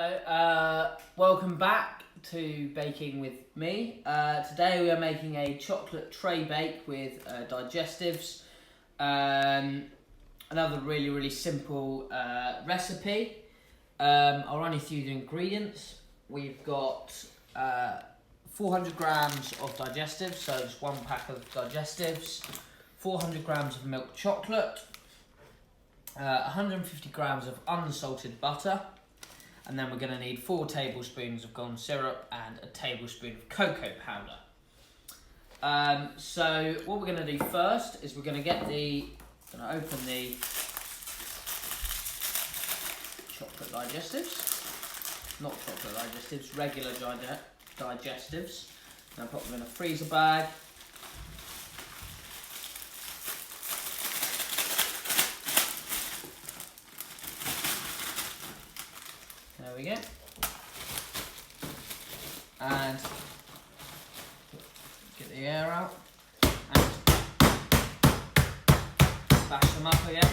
Hello, welcome back to Baking with me. Today we are making a chocolate tray bake with digestives. Another really simple recipe. I'll run you through the ingredients. We've got 400 grams of digestives, so just one pack of digestives, 400 grams of milk chocolate, 150 grams of unsalted butter, and then we're going to need 4 tablespoons of golden syrup and a tablespoon of cocoa powder. So what we're going to do first is we're going to open the chocolate digestives, not chocolate digestives, regular digestives. And put them in a freezer bag. There we go. And get the air out and bash them up again.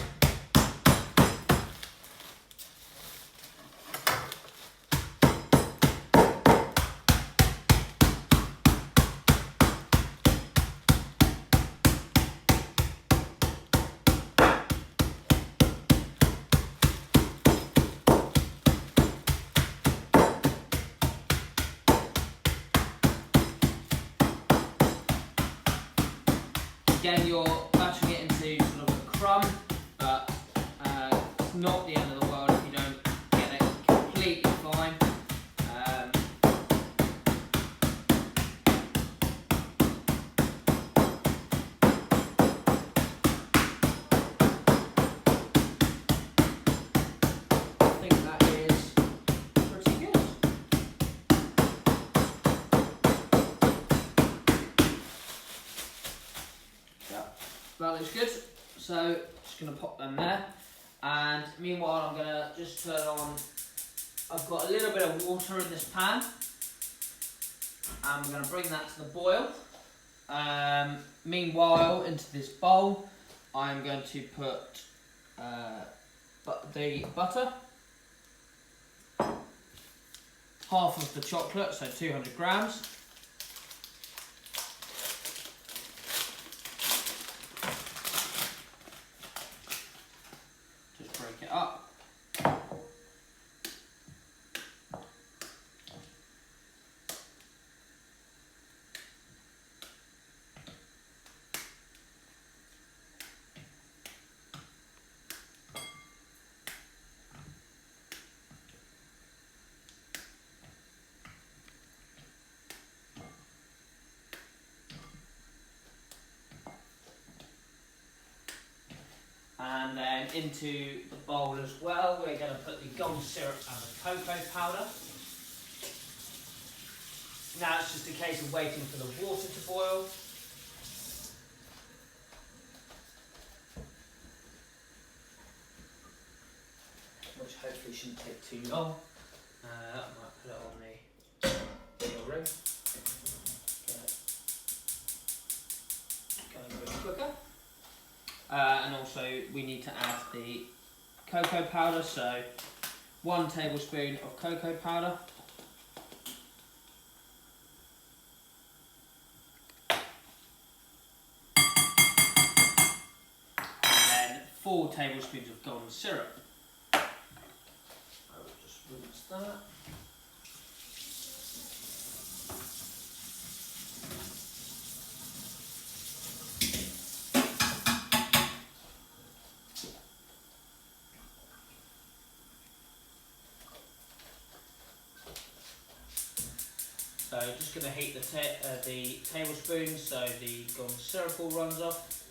Again, you're bashing it into sort of a crumb, but it's not the end of the world if you don't get it completely fine. I think that is pretty good. That looks good, so just going to pop them there, and meanwhile I'm going to just turn on, I've got a little bit of water in this pan, and I'm going to bring that to the boil. Meanwhile, into this bowl I'm going to put the butter, half of the chocolate, so 200 grams, break it up. And then into the bowl as well, we're going to put the golden syrup and the cocoa powder. Now it's just a case of waiting for the water to boil. Which hopefully shouldn't take too long. I might put it on the ring. Going a bit quicker. And also we need to add the cocoa powder, so 1 tablespoon of cocoa powder. And then 4 tablespoons of golden syrup. I will just rinse that. So just going to heat the tablespoons so the golden syrup all runs off.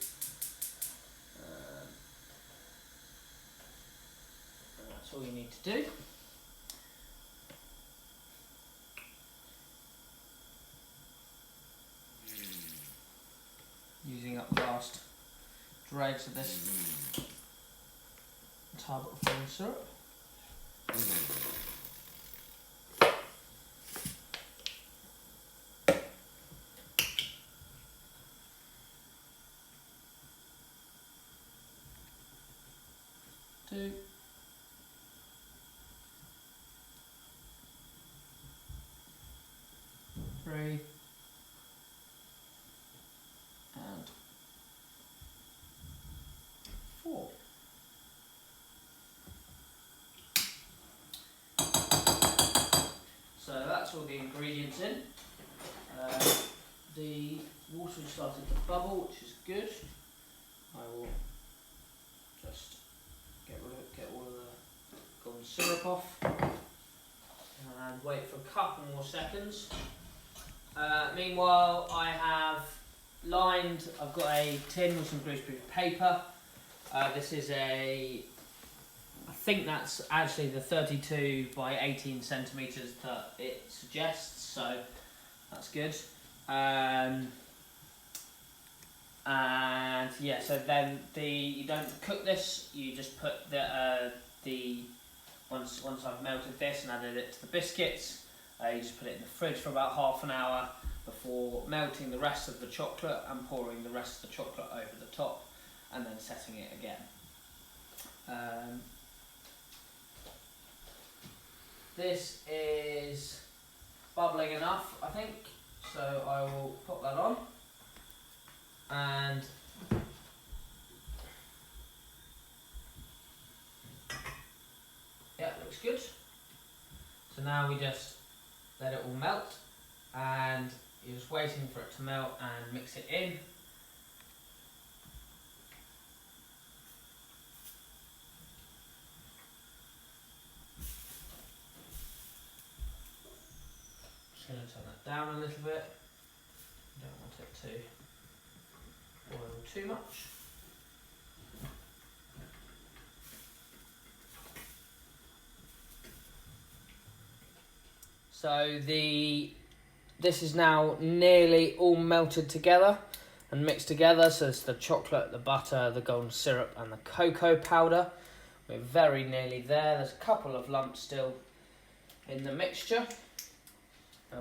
And that's all you need to do. Using up the last dregs of this tub of golden syrup. all the ingredients in. The water has started to bubble, which is good. I will just get all of the corn syrup off and wait for a couple more seconds. Meanwhile, I've got a tin with some greaseproof paper. This is I think that's actually the 32 by 18 centimetres that it suggests, so that's good. And yeah, so then you don't cook this, you just put once I've melted this and added it to the biscuits, you just put it in the fridge for about half an hour before melting the rest of the chocolate and pouring the rest of the chocolate over the top and then setting it again. This is bubbling enough, I think, so I will pop that on. And yeah, looks good. So now we just let it all melt, and you're just waiting for it to melt and mix it in. Just going to turn that down a little bit. Don't want it to boil too much. So this is now nearly all melted together and mixed together. So it's the chocolate, the butter, the golden syrup and the cocoa powder. We're very nearly there. There's a couple of lumps still in the mixture.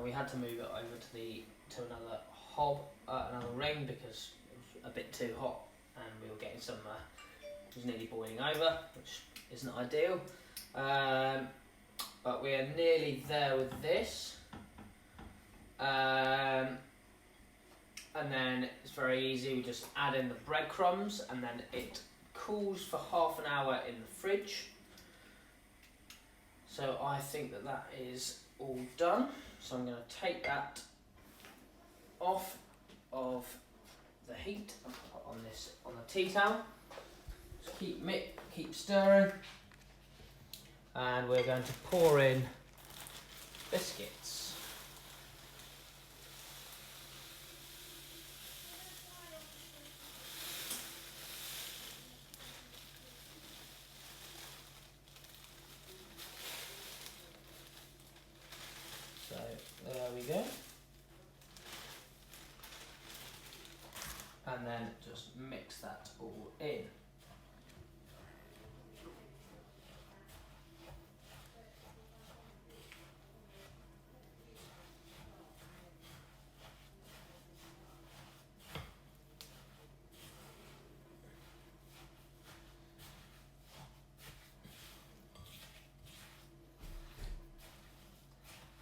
We had to move it over to another hob, another ring, because it was a bit too hot and we were getting some, it was nearly boiling over, which isn't ideal. But we are nearly there with this. And then it's very easy, we just add in the breadcrumbs and then it cools for half an hour in the fridge. So I think that is all done. So I'm going to take that off of the heat and put it on the tea towel. Just keep stirring, and we're going to pour in biscuits. So there we go. And then just mix that all in.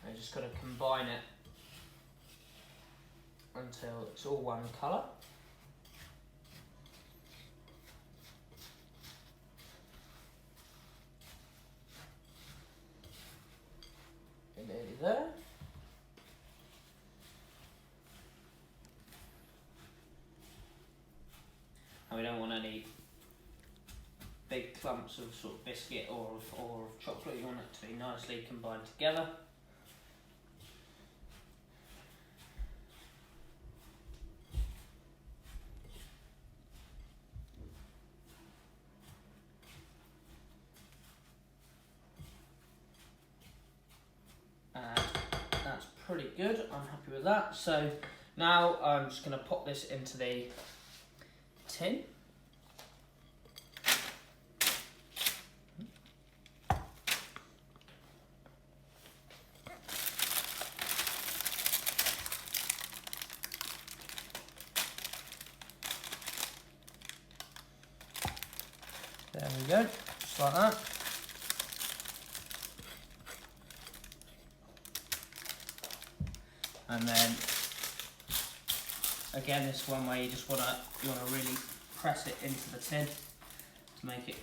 I just got to combine it until it's all one colour. Nearly there. And we don't want any big clumps of sort of biscuit or of chocolate. You want it to be nicely combined together. That's pretty good, I'm happy with that. So now I'm just going to pop this into the tin. There we go, just like that. And then again, this one where you want to really press it into the tin to make it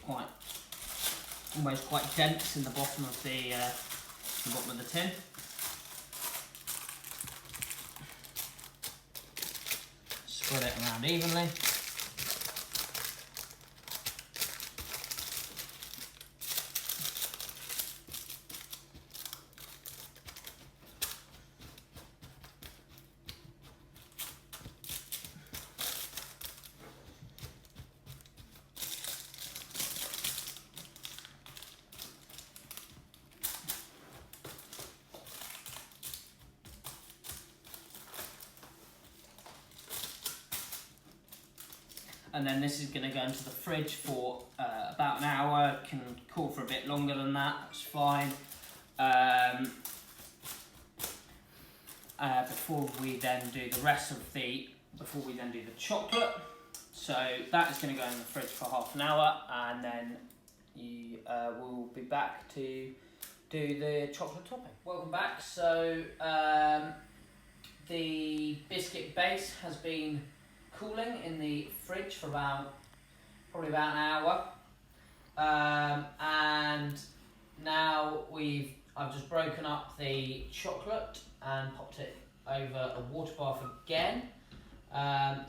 almost quite dense in the bottom of the tin. spread it around evenly. And then this is going to go into the fridge for about an hour. It can cool for a bit longer than that, that's fine. Before we then do the chocolate. So that is going to go in the fridge for half an hour, and then you will be back to do the chocolate topping. Welcome back. So the biscuit base has been cooling in the fridge for probably about an hour, and now I've just broken up the chocolate and popped it over a water bath again,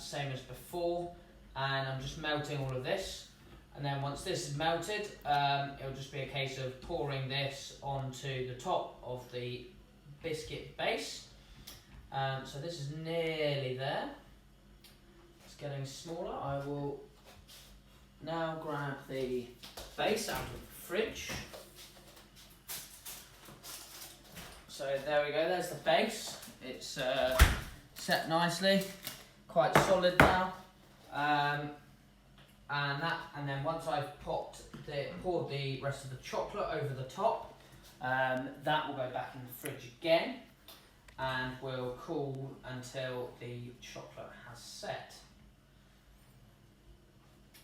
same as before, and I'm just melting all of this. And then once this is melted, it'll just be a case of pouring this onto the top of the biscuit base. So this is nearly there. Getting smaller. I will now grab the base out of the fridge. So there we go, there's the base. It's set nicely, quite solid now. And then once I've poured the rest of the chocolate over the top, that will go back in the fridge again and will cool until the chocolate has set.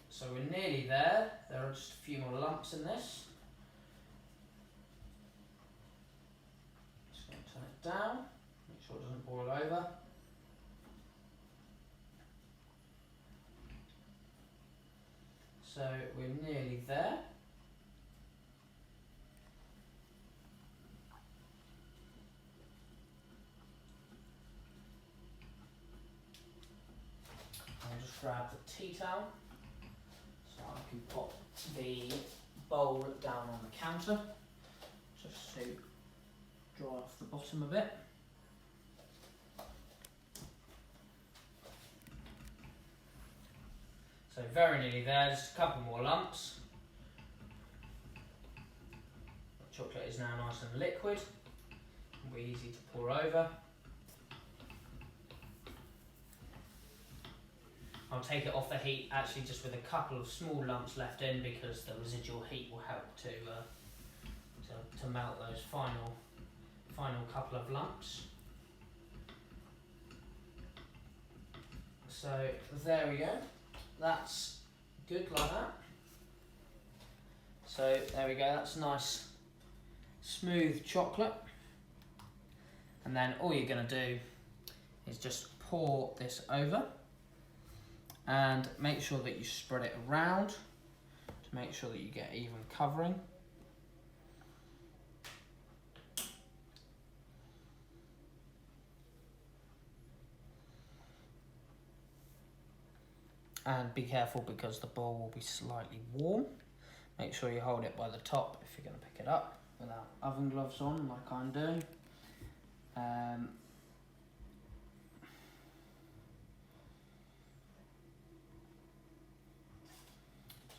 So we're nearly there. There are just a few more lumps in this. Just going to turn it down, make sure it doesn't boil over. So we're nearly there. I'll just grab the tea towel. I can pop the bowl down on the counter just to dry off the bottom a bit. So very nearly there, just a couple more lumps. The chocolate is now nice and liquid, it'll be easy to pour over. I'll take it off the heat actually just with a couple of small lumps left in, because the residual heat will help to melt those final couple of lumps. So there we go, that's good like that. So there we go, that's nice smooth chocolate. And then all you're going to do is just pour this over. And make sure that you spread it around to make sure that you get even covering. And be careful because the bowl will be slightly warm. Make sure you hold it by the top if you're going to pick it up without oven gloves on like I'm doing.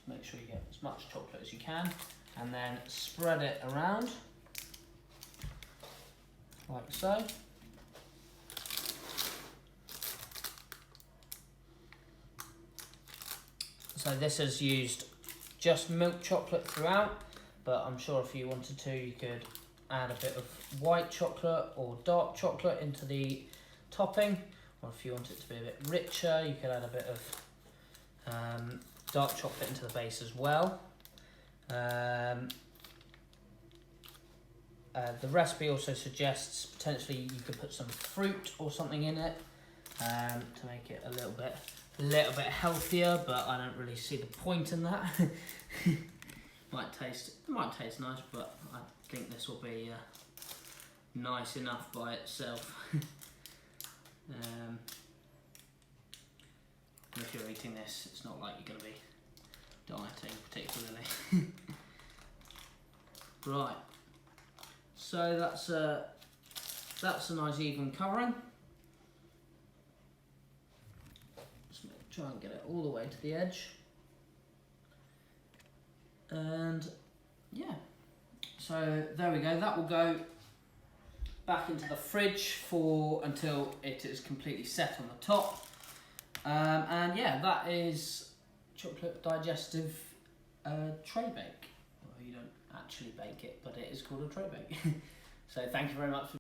Make sure you get as much chocolate as you can, and then spread it around like so. So this has used just milk chocolate throughout, but I'm sure if you wanted to, you could add a bit of white chocolate or dark chocolate into the topping, or if you want it to be a bit richer, you could add a bit of dark chocolate into the base as well. The recipe also suggests potentially you could put some fruit or something in it to make it a little bit healthier, but I don't really see the point in that. It might taste nice, but I think this will be nice enough by itself. And if you're eating this, it's not like you're going to be dieting particularly. Right, so that's a nice even covering. Just try and get it all the way to the edge. And yeah, so there we go. That will go back into the fridge until it is completely set on the top. And yeah, that is chocolate digestive tray bake. Well, you don't actually bake it, but it is called a tray bake. So thank you very much for